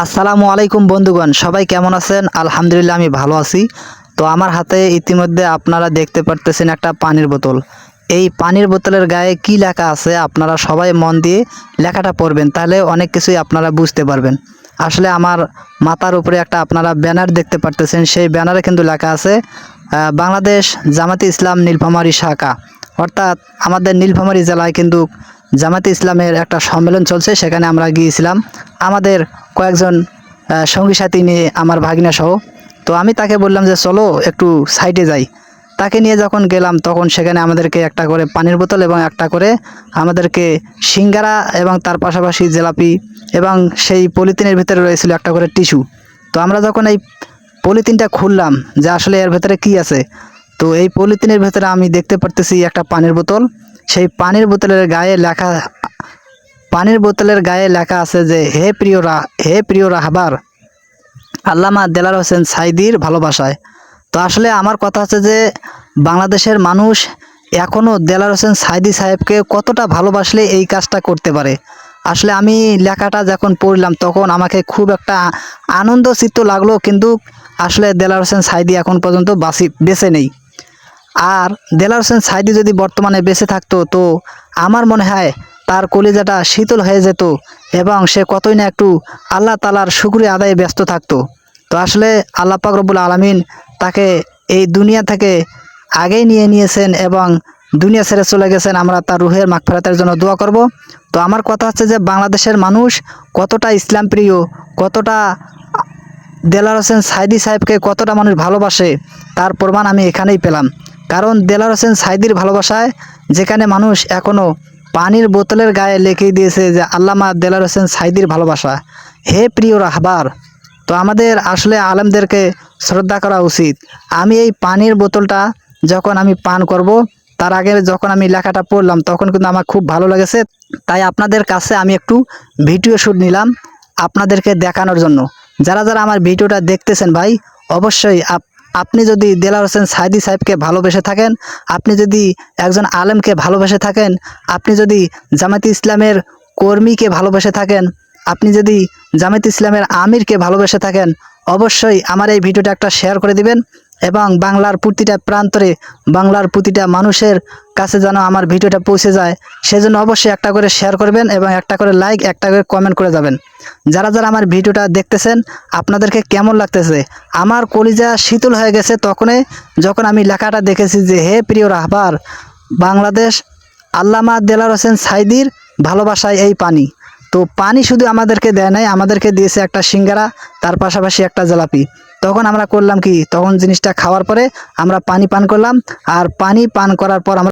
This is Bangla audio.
আসসালামু আলাইকুম বন্ধুগণ, সবাই কেমন আছেন? আলহামদুলিল্লাহ আমি ভালো আছি। তো আমার হাতে ইতিমধ্যে আপনারা দেখতে পারতেছেন একটা পানির বোতল। এই পানির বোতলের গায়ে কি লেখা আছে আপনারা সবাই মন দিয়ে লেখাটা পড়বেন, তাহলে অনেক কিছুই আপনারা বুঝতে পারবেন। আসলে আমার মাথার উপরে একটা আপনারা ব্যানার দেখতে পারতেছেন, সেই ব্যানারে কিন্তু লেখা আছে বাংলাদেশ জামাতে ইসলাম নীলফামারী শাখা। অর্থাৎ আমাদের নীলফামারী জেলায় কিন্তু জামাতে ইসলামের একটা সম্মেলন চলছে, সেখানে আমরা গিয়েছিলাম আমাদের কয়েকজন সঙ্গী সাথী নিয়ে, আমার ভাগিনা সহ। তো আমি তাকে বললাম যে চলো একটু সাইডে যাই। তাকে নিয়ে যখন গেলাম তখন সেখানে আমাদেরকে একটা করে পানির বোতল এবং একটা করে আমাদেরকে সিঙ্গারা এবং তার পাশাপাশি জিলাপি এবং সেই পলিথিনের ভিতরে রয়েছিল একটা করে টিস্যু। তো আমরা যখন এই পলিথিনটা খুললাম যে আসলে এর ভেতরে কি আছে, তো এই পলিথিনের ভেতরে আমি দেখতে পারতেছি একটা পানির বোতল। সেই পানির বোতলের গায়ে লেখা আছে যে হে প্রিয় রাহবার আল্লামা দেলার হোসেন সাইদির ভালোবাসায়। তো আসলে আমার কথা হচ্ছে যে বাংলাদেশের মানুষ এখনও দেলার হোসেন সাইদি সাহেবকে কতটা ভালোবাসলে এই কাজটা করতে পারে। আসলে আমি লেখাটা যখন পড়লাম তখন আমাকে খুব একটা আনন্দ চিত্ত লাগলো, কিন্তু আসলে দেলার হোসেন সাইদি এখন পর্যন্ত বেঁচে নেই। আর দেলার হোসেন সাইদি যদি বর্তমানে বেঁচে থাকতো তো আমার মনে হয় তার কলিজাটা শীতল হয়ে যেত এবং সে কতই না একটু আল্লাহ তালার শুকরিয়া আদায়ে ব্যস্ত থাকতো। তো আসলে আল্লাহ পাক রব্বুল আলামিন তাকে এই দুনিয়া থেকে আগেই নিয়ে নিয়েছেন এবং দুনিয়া ছেড়ে চলে গেছেন। আমরা তার রুহের মাগফিরাতের জন্য দোয়া করব। তো আমার কথা হচ্ছে যে বাংলাদেশের মানুষ কতটা ইসলাম প্রিয়, কতটা দেলার হোসেন সাইদি সাহেবকে কতটা মানুষ ভালোবাসে তার প্রমাণ আমি এখানেই পেলাম। কারণ দেলার হোসেন সাইদির ভালোবাসায় যেখানে মানুষ এখনও পানির বোতলের গায়ে লিখে দিয়েছে যে আল্লামা দেলার হোসেন সাইদির ভালোবাসা, হে প্রিয় রাহবার। তো আমাদের আসলে আলেমদেরকে শ্রদ্ধা করা উচিত। আমি এই পানির বোতলটা যখন আমি পান করব তার আগে যখন আমি লেখাটা পড়লাম তখন কিন্তু আমার খুব ভালো লেগেছে। তাই আপনাদের কাছে আমি একটু ভিডিও শ্যুট নিলাম আপনাদেরকে দেখানোর জন্য। যারা যারা আমার ভিডিওটা দেখতেছেন ভাই, অবশ্যই আপনি যদি দেলার হোসেন সাইদি সাহেবকে ভালোবেসে থাকেন, আপনি যদি একজন আলেমকে ভালোবেসে থাকেন, আপনি যদি জামায়াতে ইসলামের কর্মীকে ভালোবেসে থাকেন, আপনি যদি জামায়াতে ইসলামের আমিরকে ভালোবেসে থাকেন, অবশ্যই আমার এই ভিডিওটা একটা শেয়ার করে দিবেন এবং বাংলার প্রতিটা প্রান্তরে, বাংলার প্রতিটা মানুষের কাছে যেন আমার ভিডিওটা পৌঁছে যায়, সেজন্য অবশ্যই একটা করে শেয়ার করবেন এবং একটা করে লাইক, একটা করে কমেন্ট করে যাবেন। যারা যারা আমার ভিডিওটা দেখতেছেন আপনাদেরকে কেমন লাগতেছে? আমার কলিজা শীতল হয়ে গেছে তখনই যখন আমি লেখাটা দেখেছি যে হে প্রিয় রাহবার বাংলাদেশ আল্লামা দেলার হোসেন সাইদির ভালোবাসায় এই পানি। তো পানি শুধু আমাদেরকে দেয় নাই, আমাদেরকে দিয়েছে একটা সিঙ্গারা, তার পাশাপাশি একটা জিলাপি। তখন আমরা করলাম কি, তখন জিনিসটা খাওয়ার পরে আমরা পানি পান করলাম, আর পানি পান করার পর আমরা